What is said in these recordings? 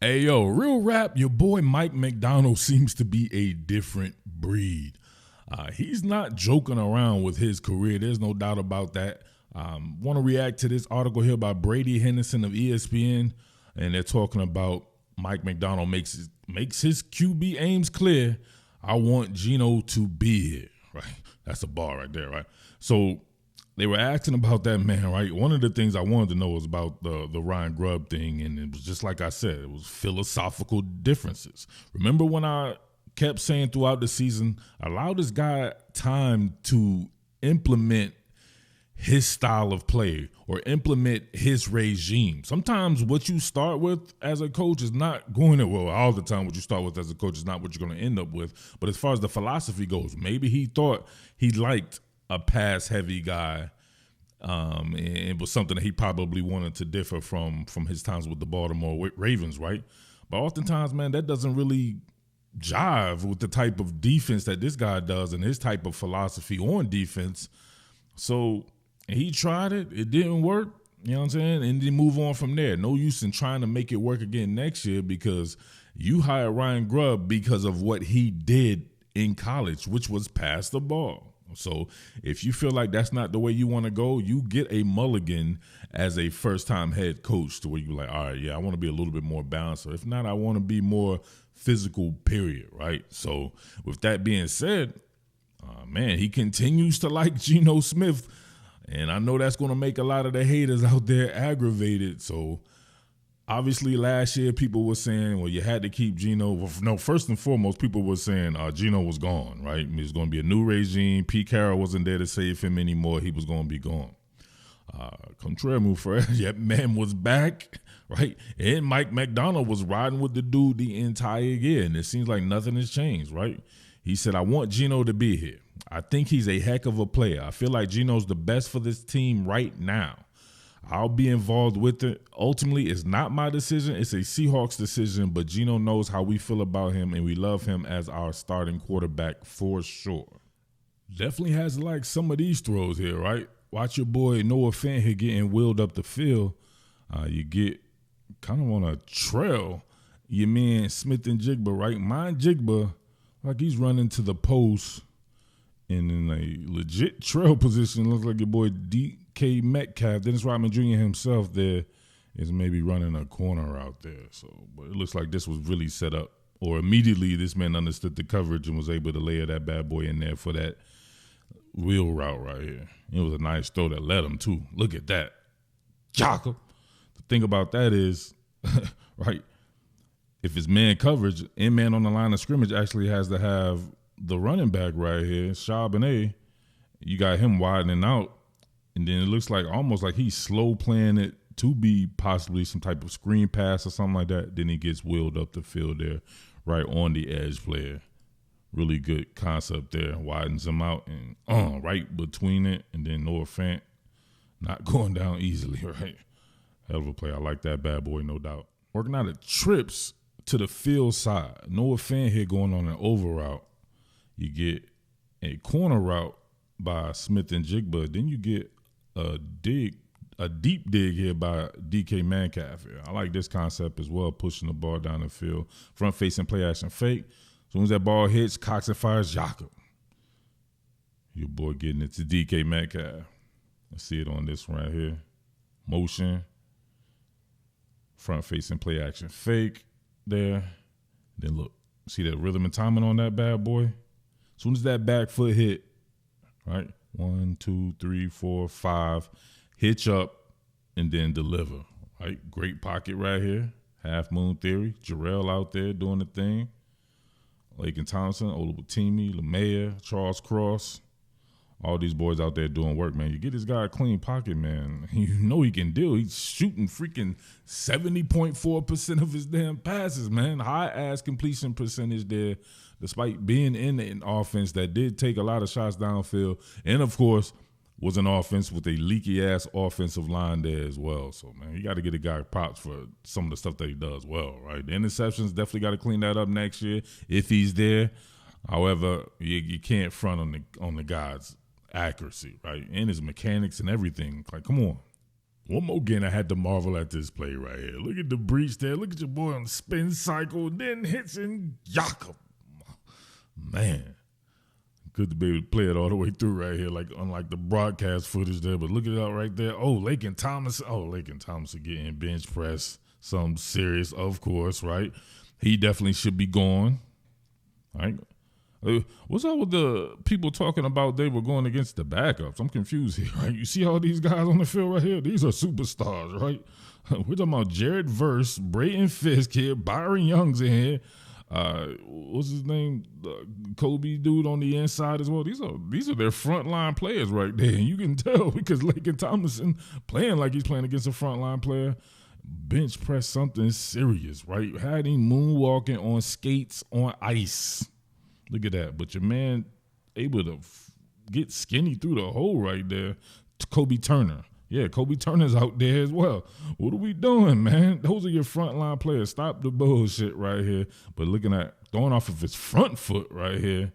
Hey, yo, real rap, your boy Mike Macdonald seems to be a different breed. He's not joking around with his career. There's no doubt about that. Want to react to this article here by Brady Henderson of ESPN, and they're talking about Mike Macdonald makes his QB aims clear. I want Geno to be here, right? That's a bar right there, right? So they were asking about that, man, right? One of the things I wanted to know was about the Ryan Grubb thing, and it was just like I said, it was philosophical differences. Remember when I kept saying throughout the season, allow this guy time to implement his style of play or implement his regime. Sometimes what you start with as a coach is not going to, well, all the time what you start with as a coach is not what you're going to end up with. But as far as the philosophy goes, maybe he thought he liked a pass-heavy guy, and it was something that he probably wanted to differ from his times with the Baltimore Ravens, right? But oftentimes, man, that doesn't really jive with the type of defense that this guy does and his type of philosophy on defense. So he tried it. It didn't work. You know what I'm saying? And then move on from there. No use in trying to make it work again next year because you hired Ryan Grubb because of what he did in college, which was pass the ball. So if you feel like that's not the way you want to go, you get a mulligan as a first-time head coach to where you're like, all right, yeah, I want to be a little bit more balanced. Or if not, I want to be more physical, period, right? So with that being said, man, he continues to like Geno Smith, and I know that's going to make a lot of the haters out there aggravated. So obviously last year people were saying, well, you had to keep Geno. Well, no, first and foremost, people were saying Geno was gone, right? It was going to be a new regime. Pete Carroll wasn't there to save him anymore. He was going to be gone. Contraire move for that man was back, right? And Mike Macdonald was riding with the dude the entire year, and it seems like nothing has changed, right? He said, I want Geno to be here. I think he's a heck of a player. I feel like Geno's the best for this team right now. I'll be involved with it. Ultimately, it's not my decision. It's a Seahawks decision, but Geno knows how we feel about him, and we love him as our starting quarterback for sure. Definitely has like some of these throws here, right? Watch your boy Noah Fant here getting wheeled up the field. You get kind of on a trail. Your man Smith and Jigba, right? Mind Jigba, like he's running to the post and in a legit trail position. Looks like your boy DK Metcalf, Dennis Rodman Jr. himself there is maybe running a corner out there. So, but it looks like this was really set up. Or immediately this man understood the coverage and was able to layer that bad boy in there for that wheel route right here. It was a nice throw that led him too. Look at that. Jocka. The thing about that is, right, if it's man coverage, in man on the line of scrimmage actually has to have the running back right here, Charbonnet. You got him widening out, and then it looks like almost like he's slow playing it to be possibly some type of screen pass or something like that. Then he gets wheeled up the field there, right on the edge player. Really good concept there. Widens him out and right between it, and then Noah Fant not going down easily, right? Hell of a play. I like that bad boy, no doubt. Working out of trips to the field side. Noah Fant here going on an over route. You get a corner route by Smith and Jigba. Then you get a deep dig here by DK Metcalf here. I like this concept as well, pushing the ball down the field. Front-facing play action fake. As soon as that ball hits, cocks and fires Jakob. Your boy getting it to DK Metcalf. Let's see it on this one right here. Motion. Front-facing play action fake there. Then look, see that rhythm and timing on that bad boy? As soon as that back foot hit, right? 1, 2, 3, 4, 5. Hitch up and then deliver, right? Great pocket right here. Half moon theory. Jarrell out there doing the thing. Lakin Thompson, Oluwatimi, LeMayer, Charles Cross. All these boys out there doing work, man. You get this guy a clean pocket, man. You know he can do. He's shooting freaking 70.4% of his damn passes, man. High-ass completion percentage there, despite being in an offense that did take a lot of shots downfield. And, of course, was an offense with a leaky-ass offensive line there as well. So, man, you got to get a guy props for some of the stuff that he does well, right? The interceptions, definitely got to clean that up next year if he's there. However, you can't front on the guy's accuracy, right? And his mechanics and everything. Like, come on. One more game, I had to marvel at this play right here. Look at the breach there. Look at your boy on the spin cycle, then hits and Jakob. Man, good to be able to play it all the way through right here, like unlike the broadcast footage there. But look at that right there. Oh, Lakin Thomas. Oh, Lakin Thomas getting bench press. Something serious, of course, right? He definitely should be gone. Right? What's up with the people talking about they were going against the backups? I'm confused here, right? You see all these guys on the field right here? These are superstars, right? We're talking about Jared Verse, Brayton Fisk here, Byron Young's in here. What's his name? Kobe dude on the inside as well. These are their frontline players right there. And you can tell because Lakin Tomlinson playing like he's playing against a frontline player. Bench press something serious, right? Had him moonwalking on skates on ice. Look at that. But your man able to get skinny through the hole right there. Kobe Turner. Yeah, Kobe Turner's out there as well. What are we doing, man? Those are your frontline players. Stop the bullshit right here. But looking at throwing off of his front foot right here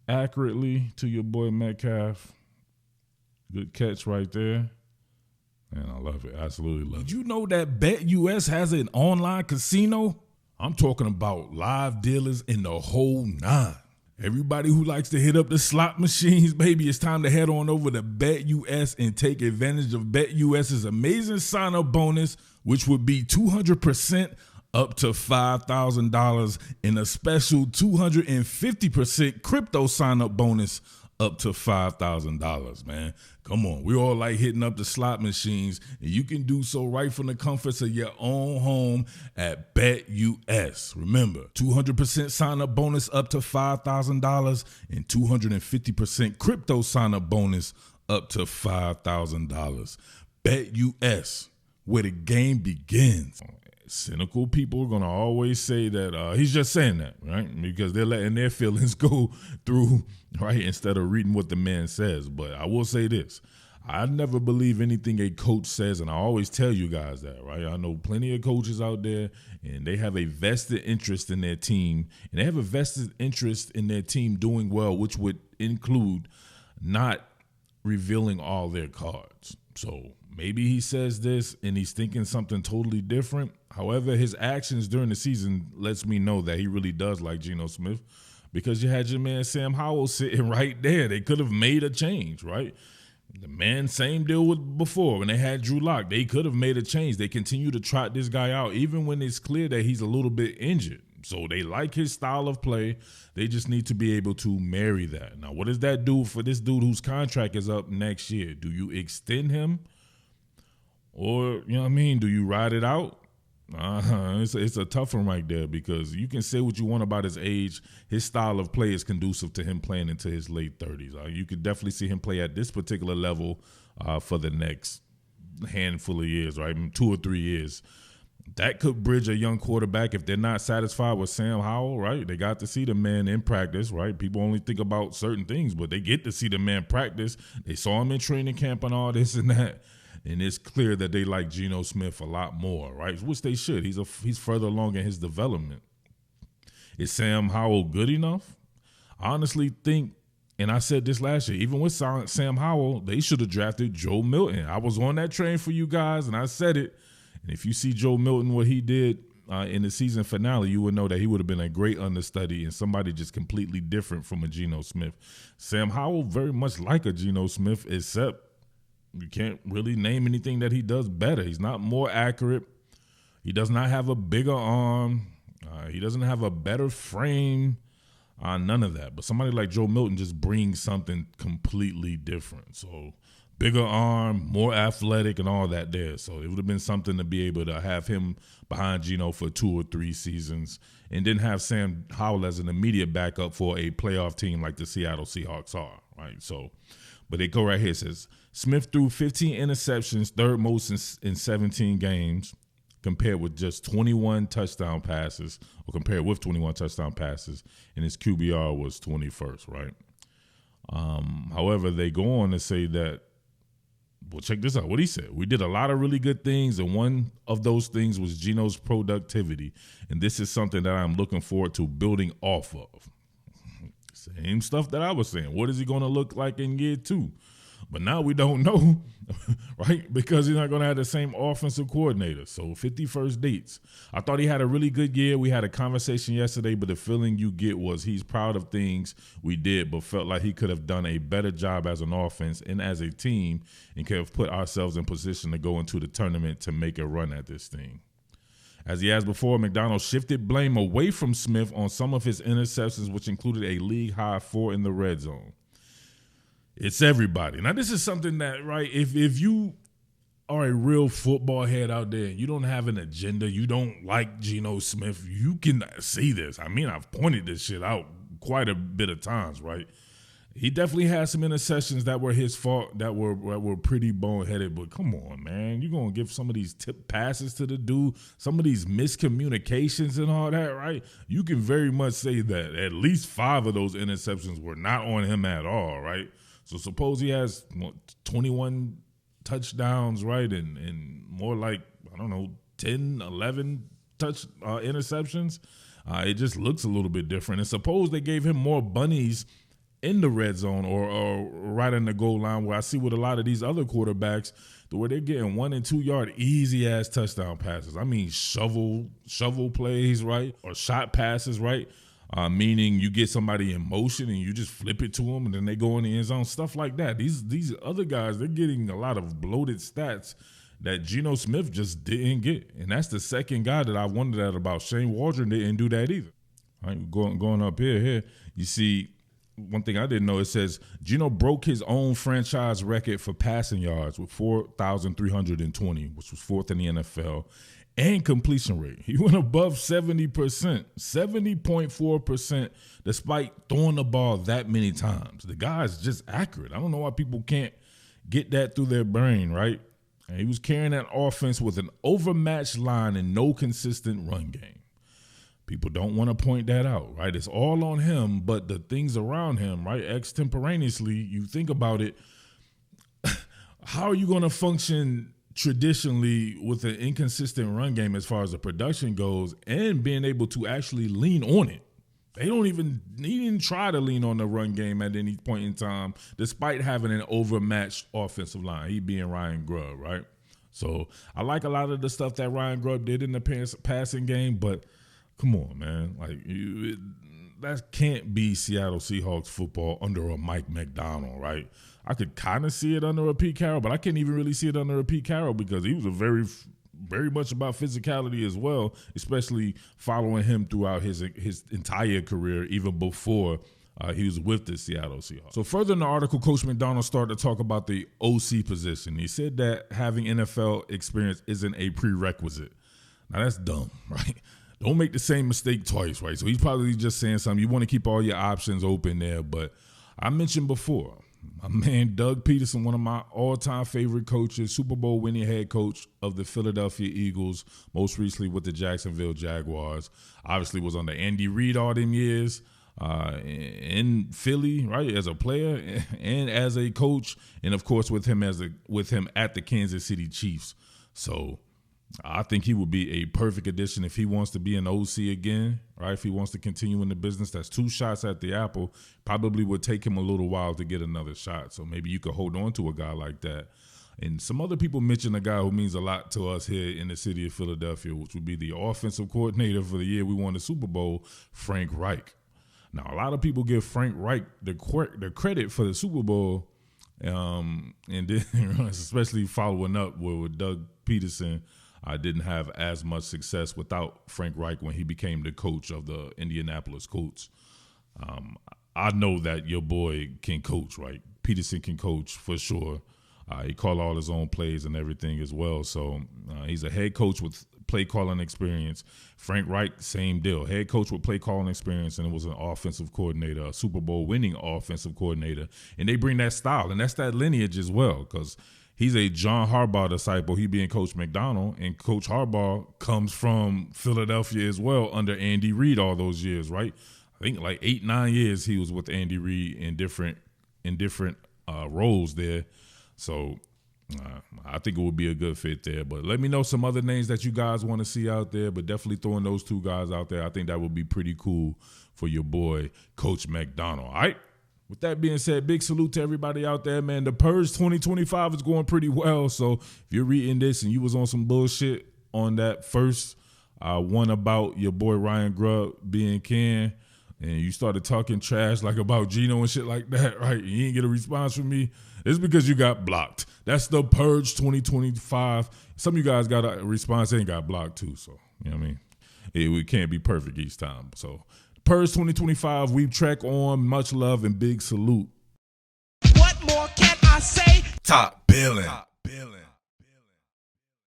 accurately to your boy Metcalf. Good catch right there. Man, I love it. Absolutely love it. Did you know that BetUS has an online casino? I'm talking about live dealers in the whole nine. Everybody who likes to hit up the slot machines, baby, it's time to head on over to BetUS and take advantage of BetUS's amazing sign-up bonus, which would be 200% up to $5,000 and a special 250% crypto sign-up bonus up to $5,000, man. Come on. We all like hitting up the slot machines, and you can do so right from the comforts of your own home at BetUS. Remember, 200% sign-up bonus up to $5,000 and 250% crypto sign-up bonus up to $5,000. BetUS, where the game begins. Cynical people are going to always say that he's just saying that, right? Because they're letting their feelings go through, right, instead of reading what the man says. But I will say this. I never believe anything a coach says, and I always tell you guys that, right? I know plenty of coaches out there, and they have a vested interest in their team, and they have a vested interest in their team doing well, which would include not revealing all their cards. So maybe he says this and he's thinking something totally different. However, his actions during the season lets me know that he really does like Geno Smith, because you had your man Sam Howell sitting right there. They could have made a change, right? The man, same deal with before when they had Drew Lock. They could have made a change. They continue to trot this guy out even when it's clear that he's a little bit injured. So they like his style of play. They just need to be able to marry that. Now, what does that do for this dude whose contract is up next year? Do you extend him? Or, you know what I mean, do you ride it out? It's a tough one right there, because you can say what you want about his age. His style of play is conducive to him playing into his late 30s. You could definitely see him play at this particular level for the next handful of years, right? 2 or 3 years. That could bridge a young quarterback if they're not satisfied with Sam Howell, right? They got to see the man in practice, right? People only think about certain things, but they get to see the man practice. They saw him in training camp and all this and that. And it's clear that they like Geno Smith a lot more, right? Which they should. He's further along in his development. Is Sam Howell good enough? I honestly think, and I said this last year, even with Sam Howell, they should have drafted Joe Milton. I was on that train for you guys, and I said it. And if you see Joe Milton, what he did in the season finale, you would know that he would have been a great understudy and somebody just completely different from a Geno Smith. Sam Howell, very much like a Geno Smith, except you can't really name anything that he does better. He's not more accurate. He does not have a bigger arm. He doesn't have a better frame. None of that. But somebody like Joe Milton just brings something completely different. So bigger arm, more athletic and all that there. So it would have been something to be able to have him behind Geno for 2 or 3 seasons and then have Sam Howell as an immediate backup for a playoff team like the Seattle Seahawks are, right? So, but they go right here. It says, Smith threw 15 interceptions, third most in 17 games, compared with just 21 touchdown passes, or compared with 21 touchdown passes, and his QBR was 21st, right? However, they go on to say that, well, check this out. What he said. We did a lot of really good things, and one of those things was Geno's productivity, and this is something that I'm looking forward to building off of. Same stuff that I was saying. What is he going to look like in year 2? But now we don't know, right? Because he's not going to have the same offensive coordinator. So 51st dates. I thought he had a really good year. We had a conversation yesterday, but the feeling you get was he's proud of things we did, but felt like he could have done a better job as an offense and as a team and could have put ourselves in position to go into the tournament to make a run at this thing. As he has before, Macdonald shifted blame away from Smith on some of his interceptions, which included a league-high 4 in the red zone. It's everybody. Now, this is something that, right, if you are a real football head out there and you don't have an agenda, you don't like Geno Smith, you can see this. I mean, I've pointed this shit out quite a bit of times, right? He definitely had some interceptions that were his fault, that were pretty boneheaded. But come on, man. You're going to give some of these tip passes to the dude, some of these miscommunications and all that, right? You can very much say that at least 5 of those interceptions were not on him at all, right? So suppose he has 21 touchdowns, right, and more like, 10, 11 interceptions. It just looks a little bit different. And suppose they gave him more bunnies in the red zone or right in the goal line, where I see with a lot of these other quarterbacks, where they're getting 1 and 2 yard easy-ass touchdown passes. I mean, shovel plays, right, or shot passes, right? Meaning you get somebody in motion and you just flip it to them and then they go in the end zone, stuff like that. These other guys, they're getting a lot of bloated stats that Geno Smith just didn't get. And that's the second guy that I wondered at about. Shane Waldron didn't do that either. All right, going up here, you see one thing I didn't know, it says Geno broke his own franchise record for passing yards with 4,320, which was 4th in the NFL. And completion rate. He went above 70%, 70.4%, despite throwing the ball that many times. The guy's just accurate. I don't know why people can't get that through their brain, right? And he was carrying that offense with an overmatched line and no consistent run game. People don't want to point that out, right? It's all on him, but the things around him, right, extemporaneously, you think about it, how are you going to function traditionally with an inconsistent run game as far as the production goes and being able to actually lean on it? He didn't try to lean on the run game at any point in time, despite having an overmatched offensive line, he being Ryan Grubb, right? So I like a lot of the stuff that Ryan Grubb did in the passing game, but come on, man. That can't be Seattle Seahawks football under a Mike Macdonald, right? I could kind of see it under a Pete Carroll, but I can't even really see it under a Pete Carroll because he was a very, very much about physicality as well, especially following him throughout his entire career, even before he was with the Seattle Seahawks. So further in the article, Coach Macdonald started to talk about the OC position. He said that having NFL experience isn't a prerequisite. Now that's dumb, right? Don't make the same mistake twice, right? So he's probably just saying something. You want to keep all your options open there. But I mentioned before, my man Doug Pederson, one of my all-time favorite coaches, Super Bowl winning head coach of the Philadelphia Eagles, most recently with the Jacksonville Jaguars. Obviously was under Andy Reid all them years in Philly, right, as a player and as a coach, and of course with him at the Kansas City Chiefs. So I think he would be a perfect addition if he wants to be an OC again, right? If he wants to continue in the business, that's 2 shots at the apple. Probably would take him a little while to get another shot. So maybe you could hold on to a guy like that. And some other people mention a guy who means a lot to us here in the city of Philadelphia, which would be the offensive coordinator for the year we won the Super Bowl, Frank Reich. Now, a lot of people give Frank Reich the credit for the Super Bowl, and then, especially following up with Doug Pederson. I didn't have as much success without Frank Reich when he became the coach of the Indianapolis Colts. I know that your boy can coach, right? Pederson can coach for sure. He called all his own plays and everything as well. So he's a head coach with play calling experience. Frank Reich, same deal. Head coach with play calling experience, and it was an offensive coordinator, a Super Bowl winning offensive coordinator. And they bring that style, and that's that lineage as well, because he's a John Harbaugh disciple, he being Coach Macdonald, and Coach Harbaugh comes from Philadelphia as well under Andy Reid all those years, right? I think like 8-9 years he was with Andy Reid in different roles there. So I think it would be a good fit there. But let me know some other names that you guys want to see out there, but definitely throwing those 2 guys out there, I think that would be pretty cool for your boy, Coach Macdonald. All right? With that being said, big salute to everybody out there, man. The Purge 2025 is going pretty well. So if you're reading this and you was on some bullshit on that first one about your boy Ryan Grubb being canned, and you started talking trash like about Geno and shit like that, right? You ain't get a response from me. It's because you got blocked. That's the Purge 2025. Some of you guys got a response, they ain't got blocked too. So, you know what I mean? We can't be perfect each time. So, Purge 2025, we track on. Much love and big salute. What more can I say? Top Billin.